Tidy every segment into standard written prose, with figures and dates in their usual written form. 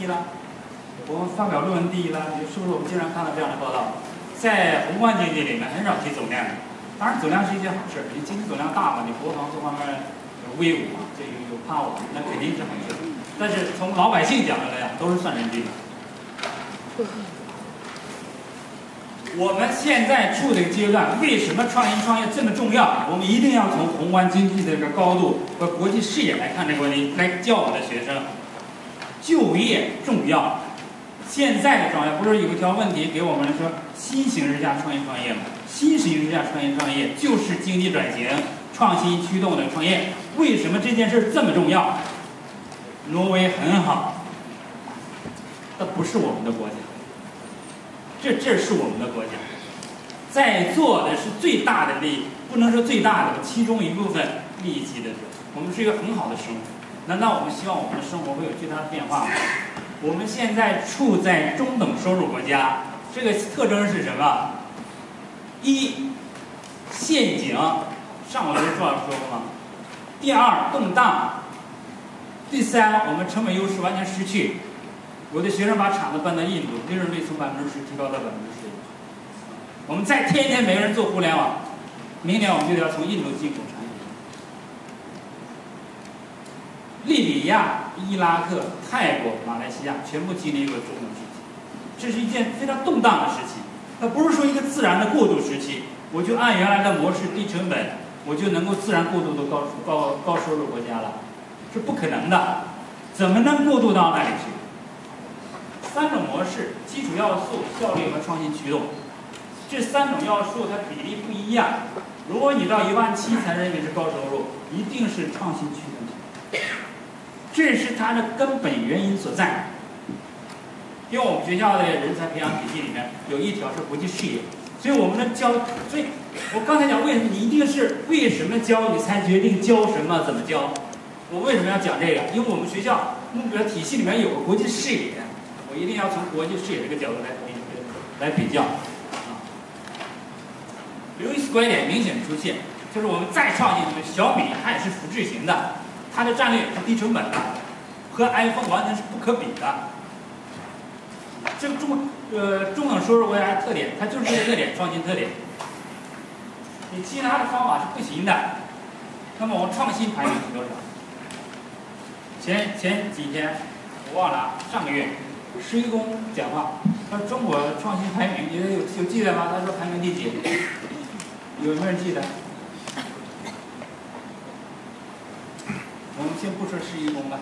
第一了，我们发表论文第一了，是不是我们经常看到这样的报道？在宏观经济里面很少提总量，当然总量是一件好事，你经济总量大嘛，你国防各方面威武嘛，这有 power， 那肯定是好事。但是从老百姓讲的来讲，都是算人均的。我们现在处这个阶段，为什么创新创业这么重要？我们一定要从宏观经济的这个高度和国际视野来看这个问题，来教我们的学生。就业重要，现在的状态不是有一条问题给我们说新形势下创新创业吗？新形势下创新创业就是经济转型、创新驱动的创业。为什么这件事这么重要？挪威很好，它不是我们的国家。这是我们的国家，在座的是最大的利益，不能说最大的，其中一部分利益集的者。我们是一个很好的生活，难道我们希望我们的生活会有巨大的变化吗？我们现在处在中等收入国家，这个特征是什么？一，陷阱，上午不是说过吗？第二，动荡。第三，我们成本优势完全失去。有的学生把厂子搬到印度，利润率从10%提高到11%。我们再天天每个人做互联网，明年我们就得要从印度进口产品。利比亚、伊拉克、泰国、马来西亚全部经历过中等时期，这是一件非常动荡的时期。它不是说一个自然的过渡时期，我就按原来的模式低成本，我就能够自然过渡到高收入国家了，是不可能的。怎么能过渡到那里去？三种模式：基础要素、效率和创新驱动。这三种要素它比例不一样。如果你到17000才认为是高收入，一定是创新驱动。这是它的根本原因所在。因为我们学校的人才培养体系里面有一条是国际视野，所以我们的教，所以我刚才讲为什么你一定是为什么教，你才决定教什么，怎么教。我为什么要讲这个？因为我们学校目标体系里面有个国际视野。我一定要从国际视野这个角度来比较啊。刘易斯观点明显出现，就是我们再创新，小米它也是复制型的，它的战略是低成本的，和 iPhone 完全是不可比的。这个中等收入国家的特点，它就是这个特点，创新特点。你其他的方法是不行的。那么我们创新排名是多少？前几天我忘了，上个月。施一公讲话，他说中国创新排名，你有记得吗？他说排名第几？有没有人记得？我们先不说施一公了，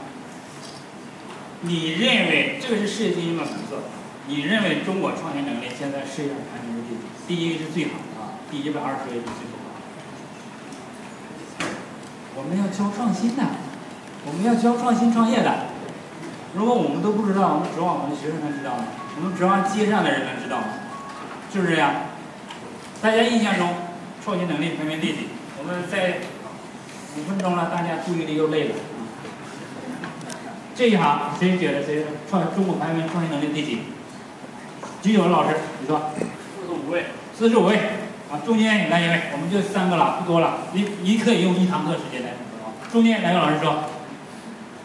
你认为这个是世界经济论文做的？你认为中国创新能力现在世界上排名是第几？第一个是最好的啊，第120位是最不好的。我们要教创新的，我们要教创新创业的。如果我们都不知道，我们指望我们的学生能知道吗？我们指望街上的人能知道吗？就是这样。大家印象中，创新能力排名第几？我们在5分钟了，大家注意力又累了。这一行谁觉得谁中国排名创新能力第几？举手的老师，你说。45位。45位。啊，中间来一位，我们就3个了，不多了。一可以用1堂课时间来。中间来个老师说，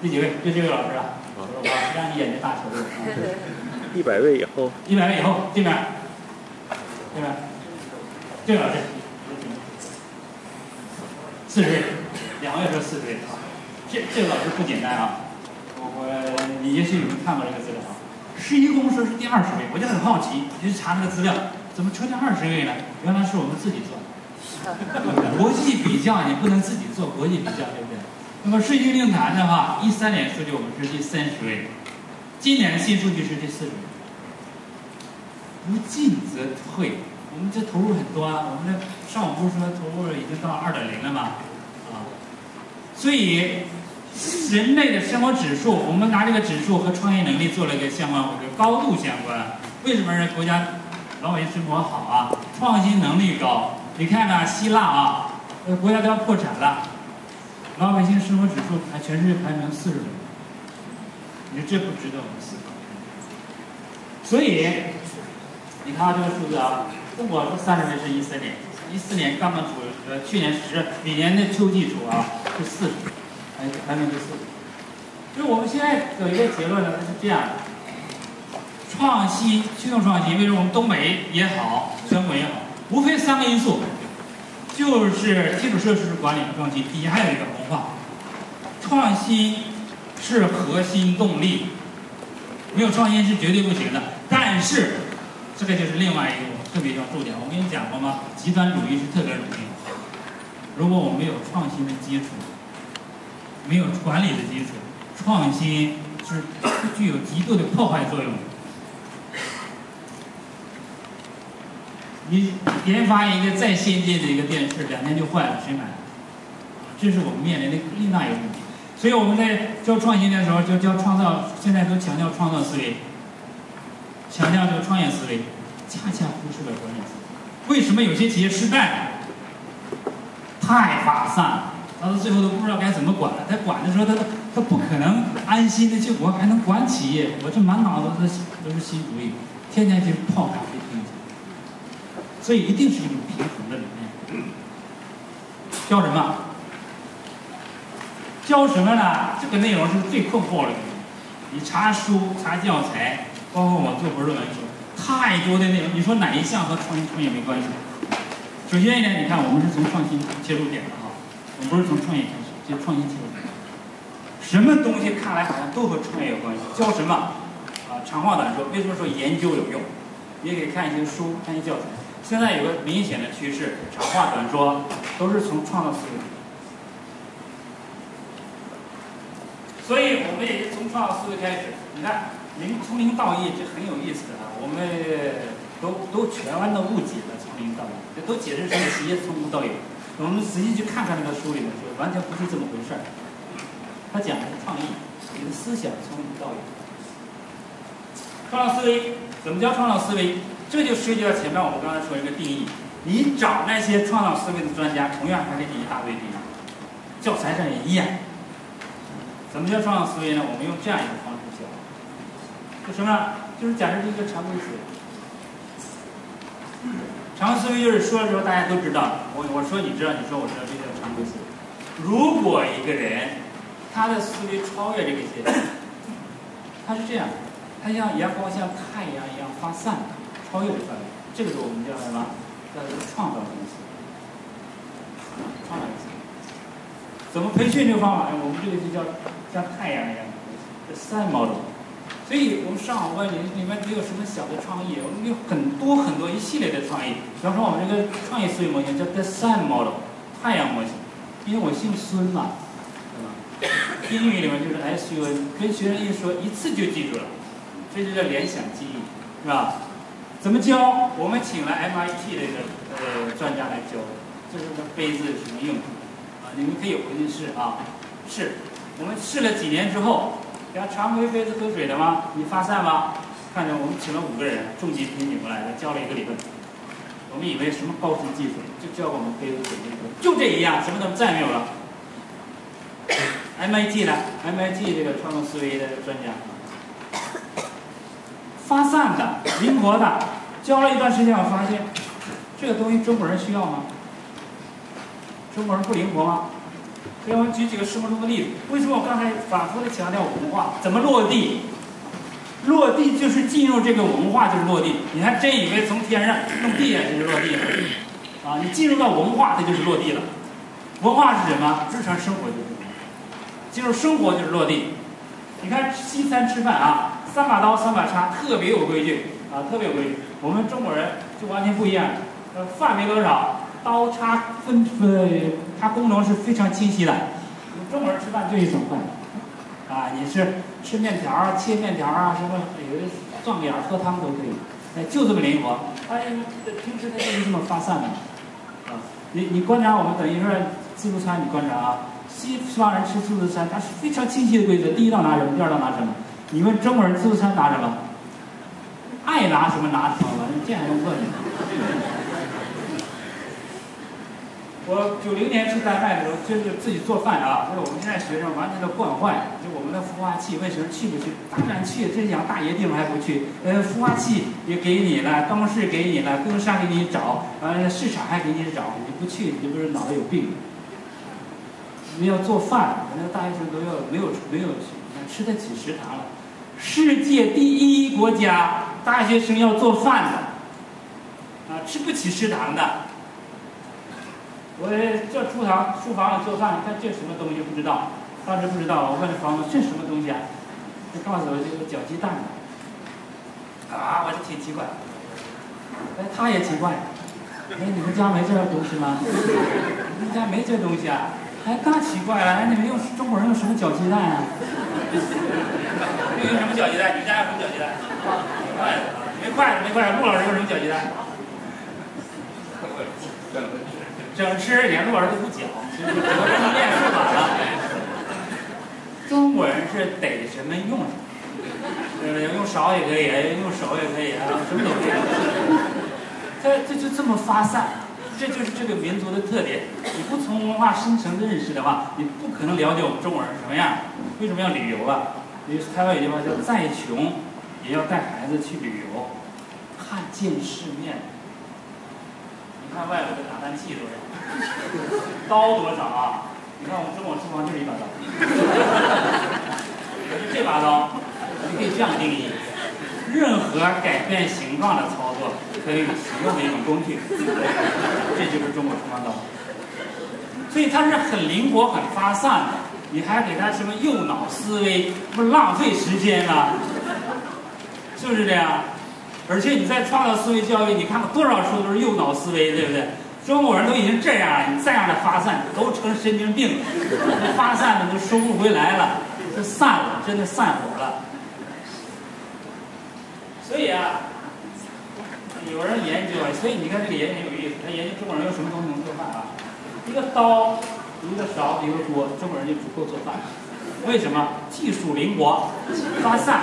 第几位？就这位老师啊。我让你眼睛大球的。100位以后。100位以后，这边，这边，这位老师，40位，2位说40位啊。这个老师不简单啊。你也许你们看过这个资料啊。施一公说是第20位，我就很好奇，就去查那个资料，怎么出现20位呢？原来是我们自己做的。国际比较你不能自己做国际比较，对不对？那么世纪论坛的话，13年数据我们是第30位，今年新数据是第40位。不进则退，我们这投入很多啊。我们这上午不是说投入已经到2.0了吗？啊，所以人类的生活指数，我们拿这个指数和创业能力做了一个相关，或者高度相关。为什么人国家老百姓生活好啊？创新能力高。你看看希腊啊，国家都要破产了。老百姓生活指数还全世界排名40位，你说这不值得我们思考？所以你看这个数字啊，中国30位是14年，14年刚刚去年10，每年的秋季出啊是40，排名第40。所以我们现在有一个结论呢，它是这样的：创新驱动创新，为什么我们东北也好，全国也好，无非3个因素，就是基础设施管理和创新，底下还有一个文化。创新是核心动力，没有创新是绝对不行的。但是，这个就是另外一个我特别要注点。我跟你讲过吗？极端主义是特别容易。如果我们没有创新的基础，没有管理的基础，创新是具有极度的破坏作用的。你研发一个再先进的一个电视，2天就坏了，谁买？这是我们面临的另外一个问题。所以我们在教创新的时候，就教创造，现在都强调创造思维，强调这个创业思维，恰恰忽视了管理思维。为什么有些企业失败？太发散了，到最后都不知道该怎么管了。他管的时候，他不可能安心的去管，还能管企业？我这满脑子都是新主意，天天去泡咖啡厅去。所以一定是一种平衡的理念。教什么？教什么呢？这个内容是最困惑的。你查书、查教材，包括我做博士论文的时候，太多的内容。你说哪一项和创业没关系？首先一点，你看我们是从创新切入点的哈，我们不是从创业开始，就创新切入点。什么东西看来好像都和创业有关系？教什么？长话短说，为什么说研究有用？你也可以看一些书，看一些教材。现在有个明显的趋势，长话短说都是从创造思维。所以我们也是从创造思维开始。你看，从零到一，这很有意思的啊。我们都全完的误解了从零到一，这都解释成企业从无到有。我们仔细去看看那个书里面，就完全不是这么回事儿。他讲的是创意，你的思想从无到有。创造思维怎么叫创造思维？这就涉及到前面我们刚才说一个定义。你找那些创造思维的专家，同样还给你一大堆定义，教材上也一样。怎么叫创造思维呢？我们用这样一个方式教，就什么呢？就是假设是一个常规思维。常规思维就是说的时候大家都知道，我说你知道，你说我知道，这叫常规思维。如果一个人他的思维超越这个阶段，他是这样，他像阳光像太阳一样发散，超越了范围，这个是我们叫什么？叫做创造性思维。创造性思维。怎么培训这个方法呢？我们这个就叫像太阳一样的 sun model。所以我们上网问里面没有什么小的创意，我们有很多一系列的创意。比方说我们这个创意思维模型叫 the sun model， 太阳模型。因为我姓孙嘛，对吧？英语里面就是 SUN， 跟学生一说一次就记住了，这就叫联想记忆，是吧？怎么教？我们请了 MIT 的一个专家来教，就是这杯子什么用途啊？你们可以回去试啊，试。我们试了几年之后，给他常规杯子喝水的吗？你发散吗？看着我们请了5个人，重疾聘请过来的，教了一个理论。我们以为什么高级技术，就教给我们杯子水杯，就这一样，什么都再没有了。MIT 呢 ？MIT 这个创造思维的专家，发散的、灵活的，教了一段时间，我发现这个东西中国人需要吗？中国人不灵活吗？所以我们举几个生活中的例子。为什么我刚才反复的强调文化？怎么落地？落地就是进入这个文化，就是落地。你还真以为从天上弄地下就是落地了啊？你进入到文化，它就是落地了。文化是什么？日常生活就是。进入生活就是落地。你看西餐吃饭啊，3把刀3把叉，特别有规矩啊，特别有规矩。我们中国人就完全不一样。饭没多少，刀叉它功能是非常清晰的。我们中国人吃饭就一种饭啊，你是吃面条啊、切面条啊，什么有的撞眼喝汤都可以，哎，就这么灵活。哎，平时他就是这么发散的啊。你观察我们等于说自助餐，你观察啊。西方人吃自助餐，他是非常清晰的规则，第一道拿什么，第二道拿什么。你问中国人自助餐拿什么？爱拿什么拿什么，这还用问？我90年吃丹麦的时候，就是自己做饭啊。就是我们现在学生完全的惯坏，就我们的孵化器问学生去不去？当然去，这养大爷地方还不去。孵化器也给你了，办公室给你了，供应商给你找，市场还给你找，你不去，你不是脑子有病？你要做饭，那个大学生都要没有吃得起食堂了。世界第1国家，大学生要做饭的，吃不起食堂的。我这厨房里做饭，看这什么东西不知道，当时不知道，我问房东这什么东西啊？他告诉我这个搅鸡蛋的。我就挺奇怪。他也奇怪。你们家没这东西吗？你们家没这东西啊？那奇怪了，你们中国人用什么搅鸡蛋啊？用什么搅鸡蛋？你们家用什么搅鸡蛋？没筷子。陆老师用什么搅鸡蛋？整吃，连陆老师都不搅，整个经验说反了。中国人是逮什么用什么，对不对？用勺也可以，用手也可以啊，什么都可以。这就这么发散，这就是这个民族的特点。你不从文化深层认识的话，你不可能了解我们中国人什么样。为什么要旅游啊？台湾有句话叫"再穷也要带孩子去旅游，看见世面"。你看外国的打蛋器多少，刀多少啊？你看我们中国厨房就是一把刀，就这把刀，你可以这样定义：任何改变形状的操作可以使用的一种工具，这就是中国厨房刀。所以它是很灵活、很发散的。你还给它什么右脑思维，不是浪费时间吗？是不是这样？而且你在创造思维教育，你看过多少书都是右脑思维，对不对？中国人都已经这样了，你再让它发散，都成神经病了。发散的都收不回来了，就散了，真的散伙了。所以有人研究，所以你看这个研究很有意思。他研究中国人用什么东西能做饭啊？一个刀，一个勺，一个锅，中国人就足够做饭。为什么？技术灵活，发散，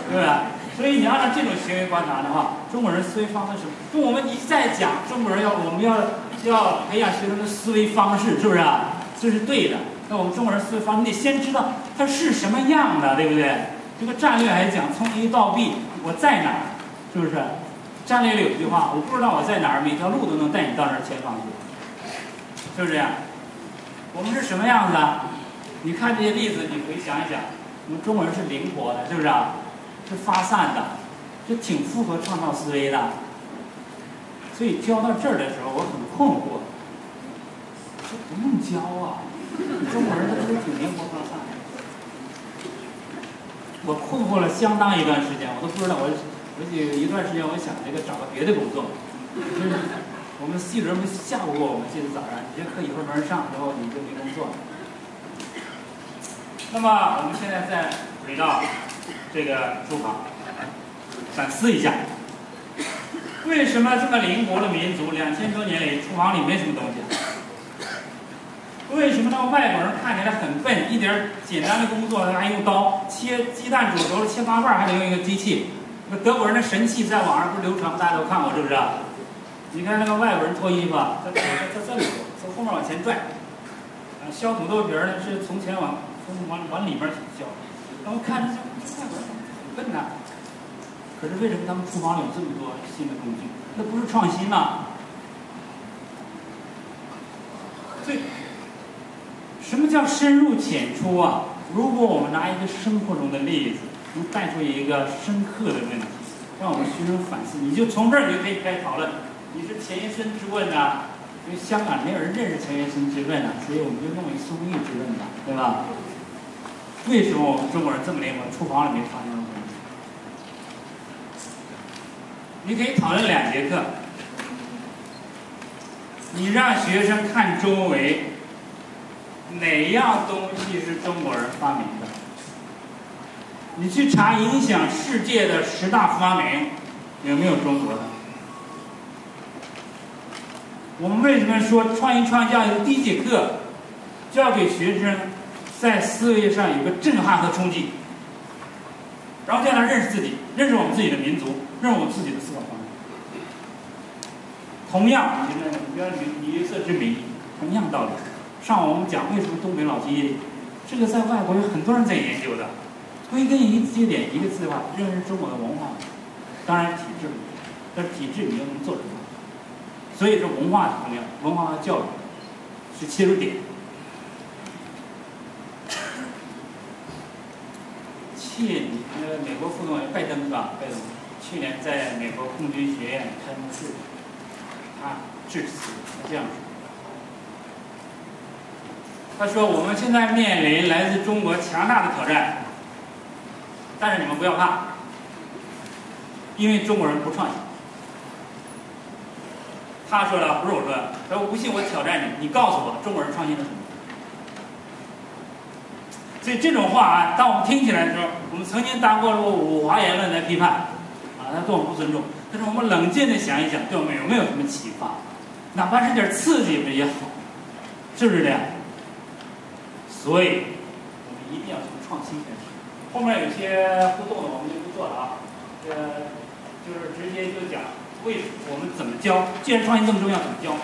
对吧？所以你按照这种行为观察的话，中国人思维方式是，跟我们一再讲，中国人我们要培养学生的思维方式，是不是啊？这是对的。那我们中国人思维方式，你得先知道它是什么样的，对不对？这个战略还讲从 A 到 B， 我在哪儿，是不是？战略里有句话，我不知道我在哪儿，每条路都能带你到那儿前方去，是不是这样？我们是什么样子啊？你看这些例子，你回想一想，我们中国人是灵活的，是不是啊？是发散的，这挺符合创造思维的。所以教到这儿的时候，我很困惑，这不用教啊，中国人他都挺灵活发散的。我困惑了相当一段时间，我都不知道我有一段时间我想找个别的工作，就是我们系主任不吓唬过我们，今天早上你这课一会儿没人上，然后你就没工作了。那么我们现在再回到这个厨房，反思一下，为什么这么灵活的民族2000多年里厨房里没什么东西？为什么那个外国人看起来很笨，一点简单的工作还用刀切鸡蛋煮熟了，切8瓣还得用一个机器？那德国人的神器在网上不是流传，大家都看过，是不是？你看那个外国人脱衣服，他这里脱，从后面往前拽。削土豆皮呢是从前往里边削。然后看这外国人很笨呐。可是为什么他们厨房里有这么多新的工具？那不是创新吗？所以，什么叫深入浅出啊？如果我们拿一个生活中的例子，能带出一个深刻的问题，让我们学生反思，你就从这儿就可以开始讨论。你是钱学森之问啊，因为香港没有人认识钱学森之问啊，所以我们就弄一宋玉之问吧，对吧？为什么我们中国人这么灵活，厨房里没发生问题？你可以讨论2节课，你让学生看周围哪样东西是中国人发明的，你去查影响世界的10大发明，有没有中国的？我们为什么说创意创教育第1节课就要给学生在思维上有个震撼和冲击，然后让他认识自己，认识我们自己的民族，认识我们自己的思考方式。同样，你要以色之名，同样道理。上午我们讲为什么东北老鸡，这个在外国有很多人在研究的。归根于节点一个字的话，认识中国的文化，当然体制，但是体制你又能做什么？所以说文化重要，文化和教育是切入点。美国副总统拜登是吧？拜登去年在美国空军学院开幕式，他致辞，他这样说。他说：“我们现在面临来自中国强大的挑战，但是你们不要怕，因为中国人不创新。”他说的不是我说的，他说不信我挑战你，你告诉我中国人创新了什么？所以这种话啊，当我们听起来的时候，我们曾经当过五花言论来批判，啊，他对我们不尊重。但是我们冷静的想一想，对我们有没有什么启发？哪怕是点刺激也好，是不是这样？所以，我们一定要从创新开始。后面有些互动的我们就不做了啊，就是直接就讲我们怎么教。既然创新这么重要，怎么教？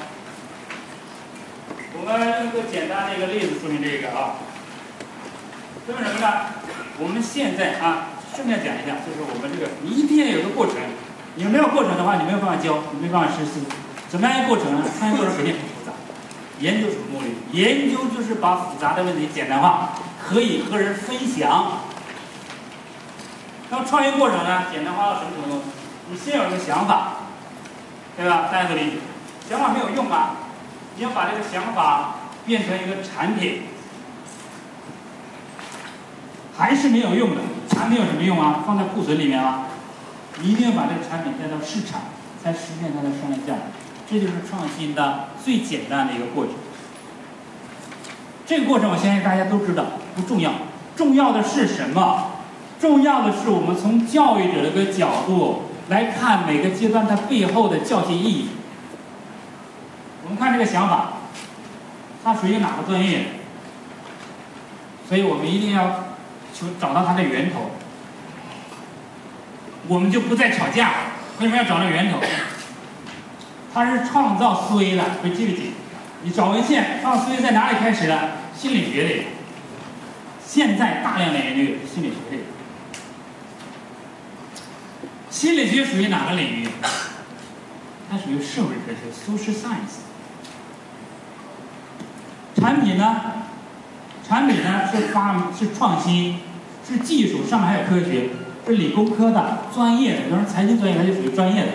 我们用一个简单的一个例子说明这个啊。说明什么呢？我们现在啊，顺便讲一下，就是我们这个，你一定要有个过程。你没有过程的话，你没有办法教，你没办法实施。怎么样一个过程呢？创新过程肯定很复杂。研究什么目的？研究就是把复杂的问题简单化，可以和人分享。那么创业过程呢，简单化到什么程度？你先有一个想法，对吧？大家都理解。想法没有用吧？你要把这个想法变成一个产品，还是没有用的。产品有什么用啊？放在库存里面啊？你一定要把这个产品带到市场，才实现它的商业价值。这就是创新的最简单的一个过程。这个过程我相信大家都知道，不重要。重要的是什么？重要的是我们从教育者的一个角度来看每个阶段它背后的教学意义。我们看这个想法，它属于哪个专业？所以我们一定要找到它的源头。我们就不再吵架了。为什么要找到源头？它是创造思维的，会记不记？你找文献，创造思维在哪里开始的？心理学里。现在大量的研究也是心理学里。心理学属于哪个领域？它属于社会科学 （social science）。产品呢？产品呢是创新，是技术，上面还有科学，是理工科的专业的，比如说财经专业，它就属于专业的。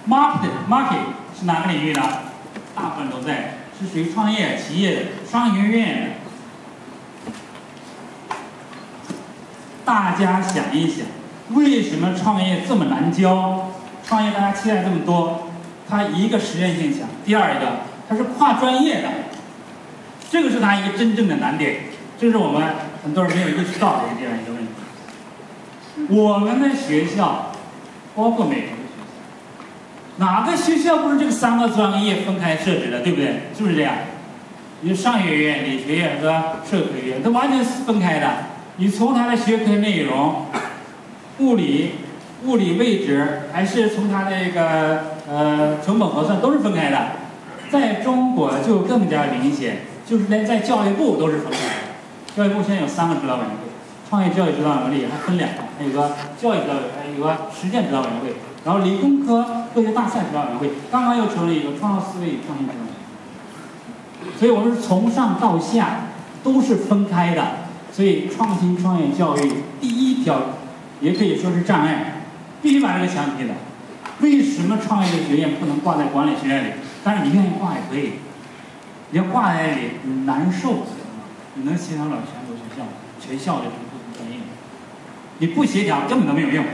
market 是哪个领域呢？大部分都在，是属于创业企业的、商学院的。大家想一想，为什么创业这么难教？创业大家期待这么多，它一个实验性强，第二一个它是跨专业的，这个是它一个真正的难点，这是我们很多人没有意识到的这样一个问题。我们的学校，包括美国的学校，哪个学校不是这个3个专业分开设置的，对不对？是不是这样？你商学院、理学院和社科院，它完全是分开的。你从它的学科内容、物理位置，还是从它的这个成本核算，都是分开的。在中国就更加明显，就是连在教育部都是分开的。教育部现在有3个指导委员会，创业教育指导委员会还分2个，还有个教育指导委员会，还有一个实践指导委员会，然后理工科科学大赛指导委员会，刚刚又成立一个创造思维与创新指导委员会。所以我们是从上到下都是分开的。所以创新创业教育第一条，也可以说是障碍，必须把这个墙劈了。为什么创业的学院不能挂在管理学院里？但是你愿意挂也可以，你要挂在那里你难受，你能协调了全国学校的这个不同专业，你不协调根本都没有用。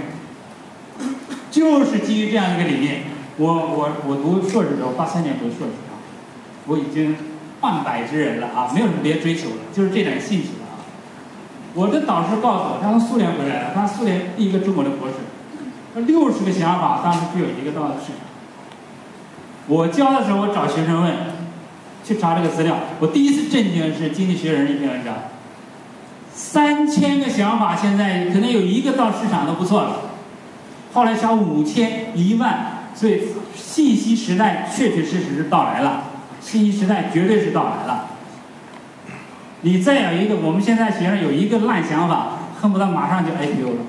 就是基于这样一个理念，我读硕士的时候，83年读硕士啊，我已经半百之人了啊，没有什么别的追求了，就是这点兴趣了啊。我的导师告诉我，他从苏联回来了，他苏联第一个中国的博士，60个想法，当时只有1个到了市场。我教的时候，我找学生问，去查这个资料，我第一次震惊是《经济学人》一篇文章，3000个想法，现在可能有1个到市场都不错了。后来查5000、1万，所以信息时代确确实实是到来了，信息时代绝对是到来了。你再有一个，我们现在学生有1个烂想法，恨不得马上就 IPO 了。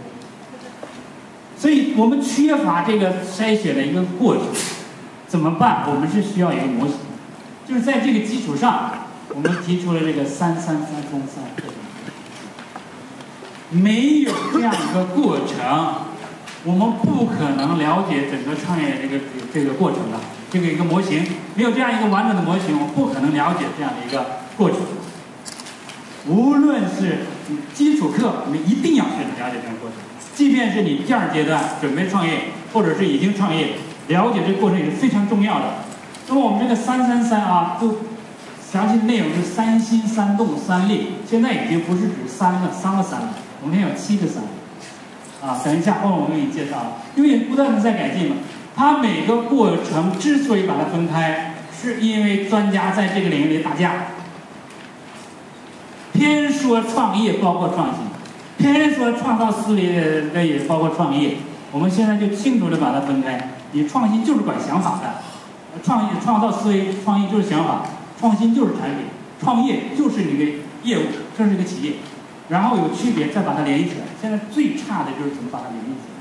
所以我们缺乏这个筛选的一个过程，怎么办？我们是需要一个模型，就是在这个基础上，我们提出了这个33333没有这样一个过程，我们不可能了解整个创业这个过程的这个一个模型。没有这样一个完整的模型，我不可能了解这样的一个过程。无论是基础课，我们一定要去了解这个过程。即便是你第二阶段准备创业，或者是已经创业，了解这个过程也是非常重要的。那么我们这个333啊，都详细内容是3心3动3力，现在已经不是指3个3了，我们现在有7个3。啊，等一下，后面我给你介绍，因为不断的在改进嘛。它每个过程之所以把它分开，是因为专家在这个领域里打架，偏说创业包括创新，偏说创造思维的也包括创业。我们现在就清楚的把它分开。你创新就是管想法的，创造思维，创意就是想法，创新就是产品，创业就是你的业务，这是一个企业。然后有区别，再把它联系起来。现在最差的就是怎么把它联系起来。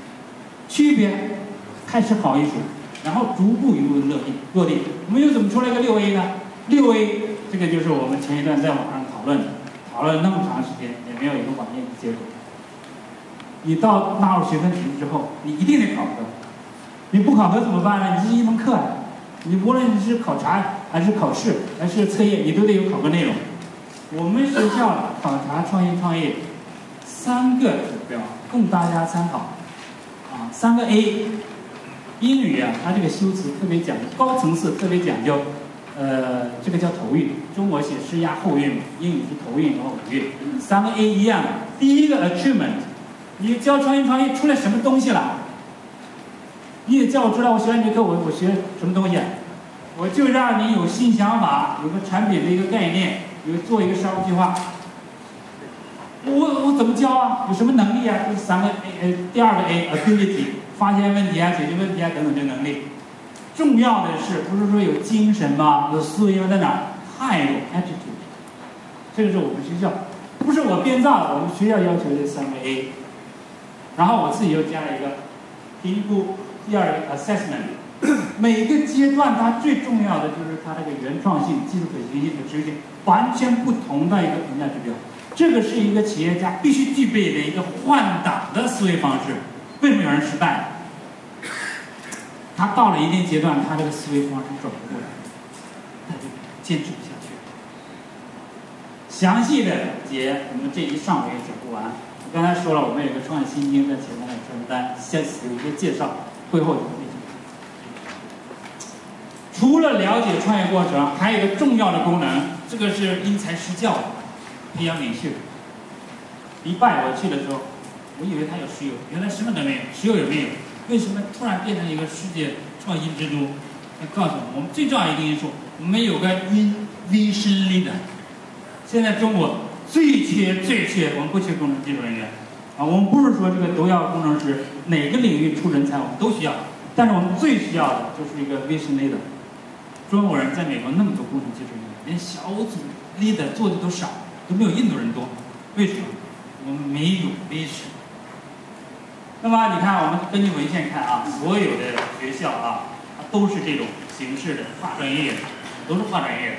区别开始好一些，然后逐步一步落地。我们又怎么出来一个6A 呢？6A 这个就是我们前一段在网上讨论那么长时间，也没有一个完美的结果。你到纳入学分体系之后，你一定得考核。你不考核怎么办呢？你这是一门课呀，你无论你是考察还是考试还是测验，你都得有考核内容。我们学校考察创业3个指标供大家参考啊，3个 A。英语啊，它这个修辞特别讲究，高层次特别讲究，这个叫头韵，中国写诗押后韵嘛，英语是头韵和尾韵，3个 A 一样的。第一个 achievement， 你教创业出来什么东西了？你也叫我知道我学完这课我学什么东西？我就让你有新想法，有个产品的一个概念，做一个商务计划。我怎么教啊？有什么能力啊？这3个 A， 第2个 A ability， 发现问题啊，解决问题啊等等这能力。重要的是不是说有精神吗？有思维吗？在哪儿？态度 attitude， 这个是我们学校，不是我编造的，我们学校要求的3个 A。然后我自己又加了一个评估，第2个 assessment。每个阶段它最重要的就是它这个原创性、技术可行性和持续性完全不同的一个评价指标。这个是一个企业家必须具备的一个换挡的思维方式。为什么有人失败？他到了一定阶段，他这个思维方式转不过来，他就坚持不下去。详细的节我们这一上午也讲不完。我刚才说了，我们有个创业心经在前面的传单，先有一些介绍，会后有内容。除了了解创业过程，还有一个重要的功能，这个是因材施教的。培养领袖。迪拜我去的时候，我以为它有石油，原来什么都没有，石油也没有。为什么突然变成一个世界创新之都？他告诉我们最重要一个因素，我们有个 vision leader。现在中国最缺，我们不缺工程技术人员啊，我们不是说这个都要工程师，哪个领域出人才我们都需要，但是我们最需要的就是一个 vision leader。中国人在美国那么多工程技术人员，连小组 leader 做的都少。都没有印度人多，为什么？我们没有 vision。那么你看，我们根据文献看啊，所有的学校啊，它都是这种形式的，跨专业的，都是跨专业的。